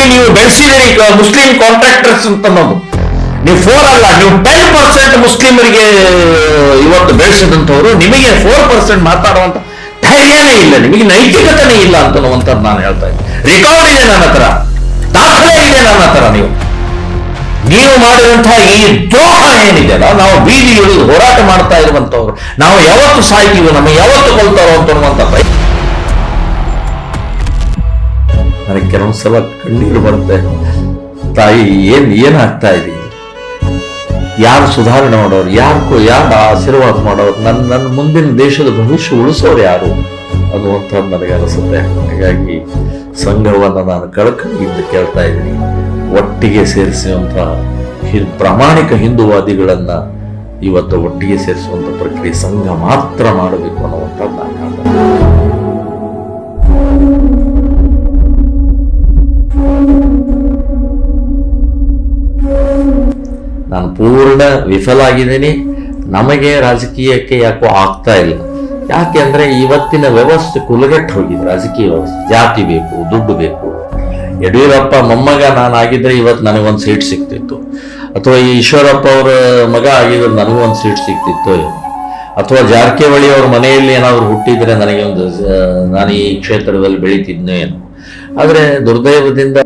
ರೀತಿಯಲ್ಲಿ ನೀವು ಬೆಳೆಸಿದಿರಿ Muslim contractors ಅಂತ ಅನ್ನೋದು. ನೀವು 4 ಅಲ್ಲ, ನೀವು 10% ಮುಸ್ಲಿಮರಿಗೆ ಇವತ್ತು ಬೆಳೆಸಿದಂಥವ್ರು, ನಿಮಗೆ 4% ಮಾತಾಡುವಂತ ಧೈರ್ಯನೇ ಇಲ್ಲ, ನಿಮಗೆ ನೈತಿಕತೆನೇ ಇಲ್ಲ ಅಂತನ್ನುವಂಥದ್ದು ನಾನು ಹೇಳ್ತಾ ಇದ್ದೀನಿ. ರೆಕಾರ್ಡ್ ಇದೆ ನನ್ನ ಹತ್ರ, ದಾಖಲೆ ಇದೆ ನನ್ನ ಹತ್ರ. ನೀವು ಮಾಡಿದಂತಹ ಈ ದ್ರೋಹ ಏನಿದೆಯಲ್ಲ, ನಾವು ಬೀದಿ ಇಳಿದು ಹೋರಾಟ ಮಾಡ್ತಾ ಇರುವಂತವ್ರು, ನಾವು ಯಾವತ್ತು ಸಾಯ್ತೀವೋ, ನಮಗೆ ಯಾವತ್ತು ಕೊಲ್ತಾರೋ ಅಂತನ್ನುವಂಥ ಭಯ. ನನಗೆ ಕೆಲವೊಂದ್ಸಲ ಕಣ್ಣೀರು ಬರುತ್ತೆ, ತಾಯಿ ಏನಾಗ್ತಾ ಇದೆ, ಯಾರು ಸುಧಾರಣೆ ಮಾಡೋರು, ಯಾರು ಆಶೀರ್ವಾದ ಮಾಡೋರು, ನನ್ನ ಮುಂದಿನ ದೇಶದ ಭವಿಷ್ಯ ಉಳಿಸೋರು ಯಾರು ಅನ್ನುವಂಥದ್ದು ನನಗೆ ಅನಿಸುತ್ತೆ. ಹಾಗಾಗಿ ಸಂಘವನ್ನು ನಾನು ಕಳಕಳಿಯಿಂದ ಕೇಳ್ತಾ ಇದ್ದೀನಿ, ಒಟ್ಟಿಗೆ ಸೇರಿಸುವಂಥ ಪ್ರಾಮಾಣಿಕ ಹಿಂದೂವಾದಿಗಳನ್ನ ಇವತ್ತು ಒಟ್ಟಿಗೆ ಸೇರಿಸುವಂಥ ಪ್ರಕ್ರಿಯೆ ಸಂಘ ಮಾತ್ರ ಮಾಡಬೇಕು ಅನ್ನುವಂಥದ್ದು ನಾನು ಹೇಳ್ತೇನೆ. ನಾನು ಪೂರ್ಣ ವಿಫಲ ಆಗಿದ್ದೀನಿ. ನಮಗೆ ರಾಜಕೀಯಕ್ಕೆ ಯಾಕೋ ಆಗ್ತಾ ಇಲ್ಲ. ಯಾಕೆ ಅಂದ್ರೆ ಇವತ್ತಿನ ವ್ಯವಸ್ಥೆ ಕುಲಗೆಟ್ಟು ಹೋಗಿದೆ. ರಾಜಕೀಯ ವ್ಯವಸ್ಥೆ, ಜಾತಿ ಬೇಕು, ದುಡ್ಡು ಬೇಕು. ಯಡಿಯೂರಪ್ಪ ಮೊಮ್ಮಗ ನಾನಾಗಿದ್ರೆ ಇವತ್ತು ನನಗೊಂದು ಸೀಟ್ ಸಿಕ್ತಿತ್ತು, ಅಥವಾ ಈ ಈಶ್ವರಪ್ಪ ಅವರ ಮಗ ಆಗಿದ್ರೆ ನನಗೊಂದು ಸೀಟ್ ಸಿಕ್ತಿತ್ತು, ಅಥವಾ ಜಾರಕಿಹೊಳಿ ಅವ್ರ ಮನೆಯಲ್ಲಿ ಏನಾದ್ರು ಹುಟ್ಟಿದ್ರೆ ನನಗೆ ನಾನು ಈ ಕ್ಷೇತ್ರದಲ್ಲಿ ಬೆಳೀತಿದ್ನೋ ಏನೋ. ಆದ್ರೆ ದುರ್ದೈವದಿಂದ